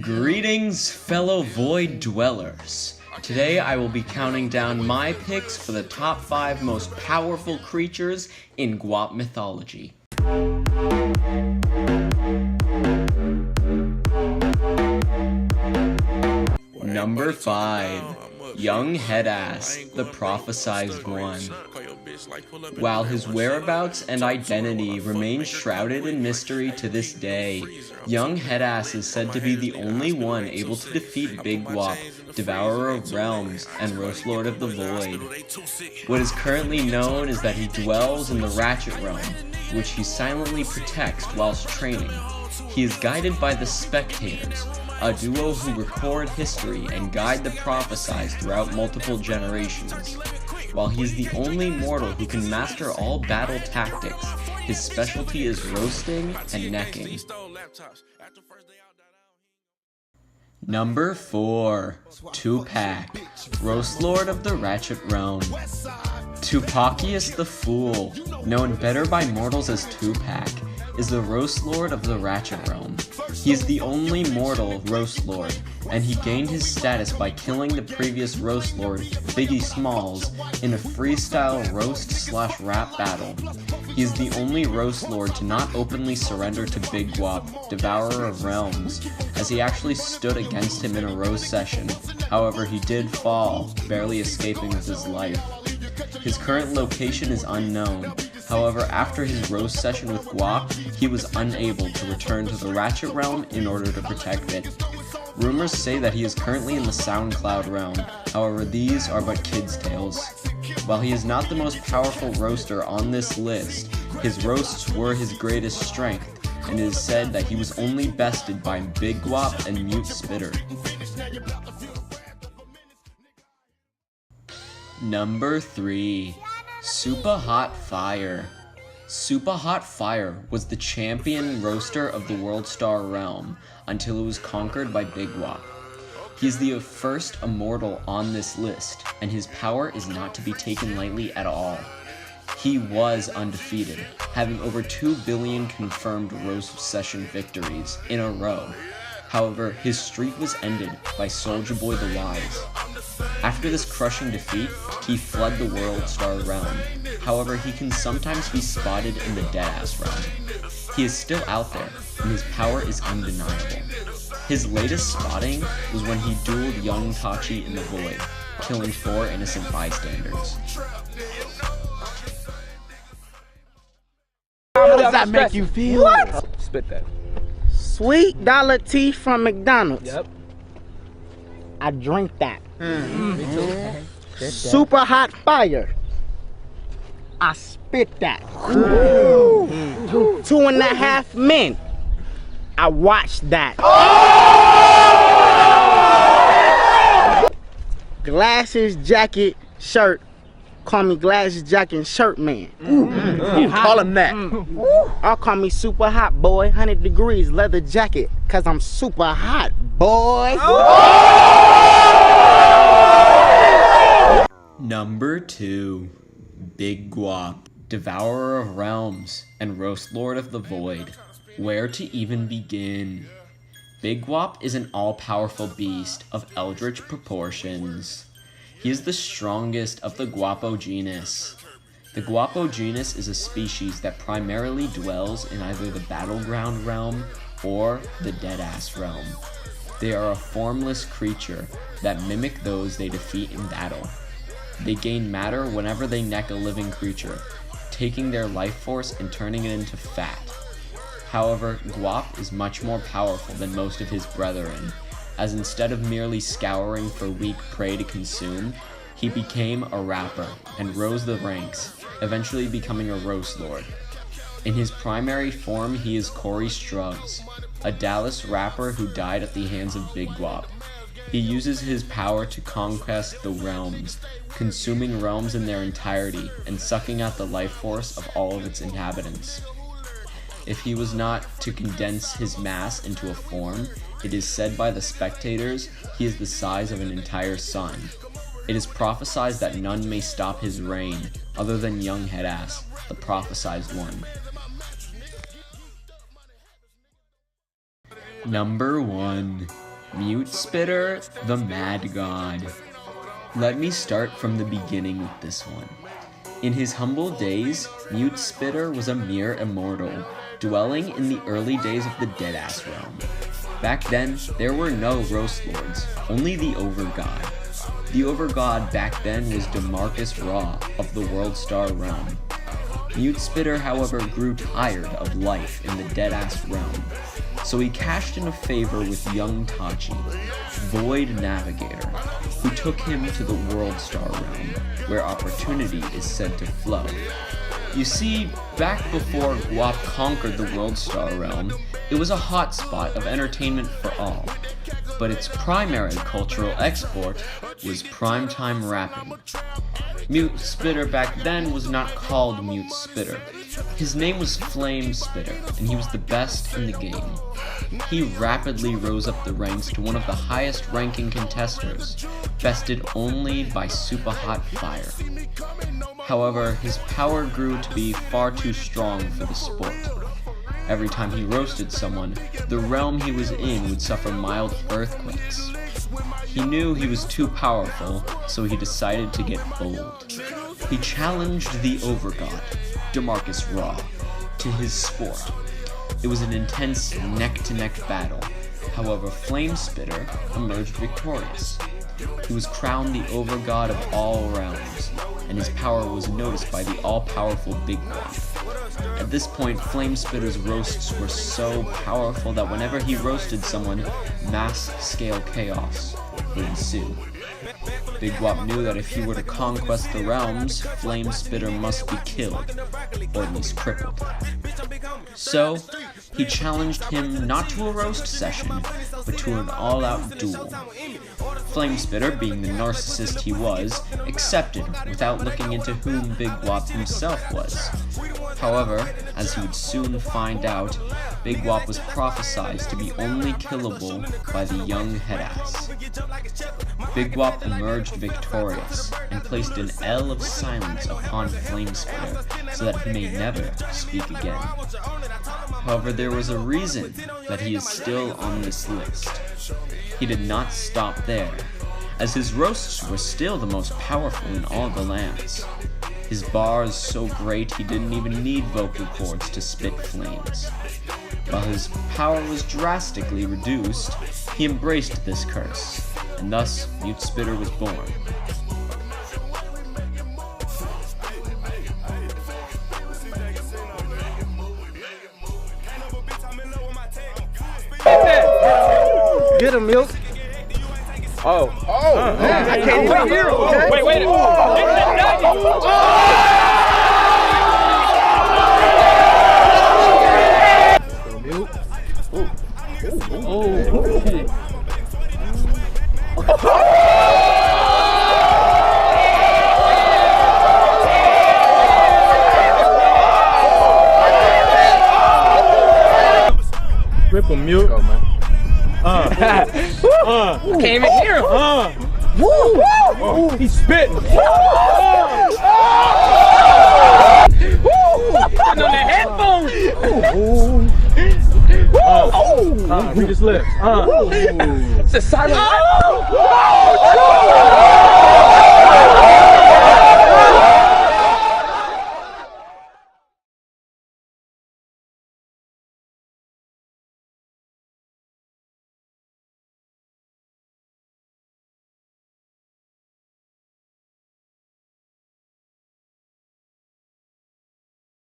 Greetings, fellow Void Dwellers. Today I will be counting down my picks for the top 5 most powerful creatures in Guap Mythology. Number 5. Young Headass, the prophesized one. While his whereabouts and identity remain shrouded in mystery to this day, young Headass is said to be the only one able to defeat Big Guap, Devourer of Realms, and Roast Lord of the Void. What is currently known is that he dwells in the Ratchet Realm, which he silently protects whilst training. He is guided by the Spectators, a duo who record history and guide the prophesized throughout multiple generations. While he is the only mortal who can master all battle tactics, his specialty is roasting and necking. Number 4. Tupac, Roast Lord of the Ratchet Realm. Tupacius the Fool, known better by mortals as Tupac, is the Roast Lord of the Ratchet Realm. He is the only mortal Roast Lord, and he gained his status by killing the previous Roast Lord, Biggie Smalls, in a freestyle roast/rap battle. He is the only Roast Lord to not openly surrender to Big Guap, Devourer of Realms, as he actually stood against him in a roast session. However, he did fall, barely escaping with his life. His current location is unknown. However, after his roast session with Guac, he was unable to return to the Ratchet Realm in order to protect it. Rumors say that he is currently in the SoundCloud realm, however these are but kids' tales. While he is not the most powerful roaster on this list, his roasts were his greatest strength, and it is said that he was only bested by Big Guap and Mute Spitter. Number 3. Supa Hot Fire. Supa Hot Fire was the champion roaster of the World Star realm until it was conquered by Big Guap. He is the first immortal on this list, and his power is not to be taken lightly at all. He was undefeated, having over 2 billion confirmed roast session victories in a row. However, his streak was ended by Soulja Boy the Wise. After this crushing defeat, he fled the World Star realm. However, he can sometimes be spotted in the deadass realm. He is still out there, and his power is undeniable. His latest spotting was when he dueled young Tachi in the Void, killing 4 innocent bystanders. How does that make you feel? What? Spit that. Sweet dollar tea from McDonald's. Yep. I drink that. Me too. Supa Hot Fire. I spit that. 2.5 Men. I watched that. Glasses, jacket, shirt. Call me glasses, jacket, and shirt man. Call him that. I'll call me super hot boy. 100 degrees, leather jacket, cause I'm super hot, boy. Number 2. Big Guap, Devourer of Realms, and Roast Lord of the Void. Where to even begin? Big Guap is an all-powerful beast of eldritch proportions. He is the strongest of the Guapo genus. The Guapo genus is a species that primarily dwells in either the Battleground realm or the Deadass realm. They are a formless creature that mimic those they defeat in battle. They gain matter whenever they neck a living creature, taking their life force and turning it into fat. However, Guap is much more powerful than most of his brethren, as instead of merely scouring for weak prey to consume, he became a rapper and rose the ranks, eventually becoming a roast lord. In his primary form, he is Corey Struggs, a Dallas rapper who died at the hands of Big Guap. He uses his power to conquest the realms, consuming realms in their entirety and sucking out the life force of all of its inhabitants. If he was not to condense his mass into a form, it is said by the spectators he is the size of an entire sun. It is prophesied that none may stop his reign, other than young Headass, the prophesized one. Number 1. Mute Spitter, the Mad God. Let me start from the beginning with this one. In his humble days, Mute Spitter was a mere immortal, dwelling in the early days of the deadass realm. Back then, there were no Roast Lords, only the Overgod. The Overgod back then was Demarcus Raw of the World Star realm. Mute Spitter, however, grew tired of life in the deadass realm, so he cashed in a favor with young Tachi, Void Navigator, who took him to the World Star realm, where opportunity is said to flow. You see, back before Guap conquered the World Star realm, it was a hotspot of entertainment for all, but its primary cultural export was primetime rapping. Mute Spitter back then was not called Mute Spitter. His name was Flame Spitter, and he was the best in the game. He rapidly rose up the ranks to one of the highest ranking contesters, bested only by Supa Hot Fire. However, his power grew to be far too strong for the sport. Every time he roasted someone, the realm he was in would suffer mild earthquakes. He knew he was too powerful, so he decided to get bold. He challenged the Overgod, Demarcus Raw, to his sport. It was an intense neck-to-neck battle. However, Flame Spitter emerged victorious. He was crowned the Overgod of all realms, and his power was noticed by the all-powerful Big Guac. At this point, Flame Spitter's roasts were so powerful that whenever he roasted someone, mass-scale chaos would ensue. Big Guap knew that if he were to conquest the realms, Flame Spitter must be killed, or at least crippled. So, he challenged him not to a roast session, but to an all-out duel. Flame Spitter, being the narcissist he was, accepted without looking into whom Big Guap himself was. However, as he would soon find out, Big Guap was prophesized to be only killable by the young Headass. Big Guap emerged victorious and placed an L of silence upon Flame Spitter so that he may never speak again. However, there was a reason that he is still on this list. He did not stop there, as his roasts were still the most powerful in all the lands. His bars so great he didn't even need vocal cords to spit flames. While his power was drastically reduced, he embraced this curse, and thus Mute Spitter was born. Get him, Milk. Oh, man, I can't even hear him. Okay? Wait. Rip him, Milk. Go, man. I can't even hear him. He's spitting. On the headphones. We just left. It's a silent.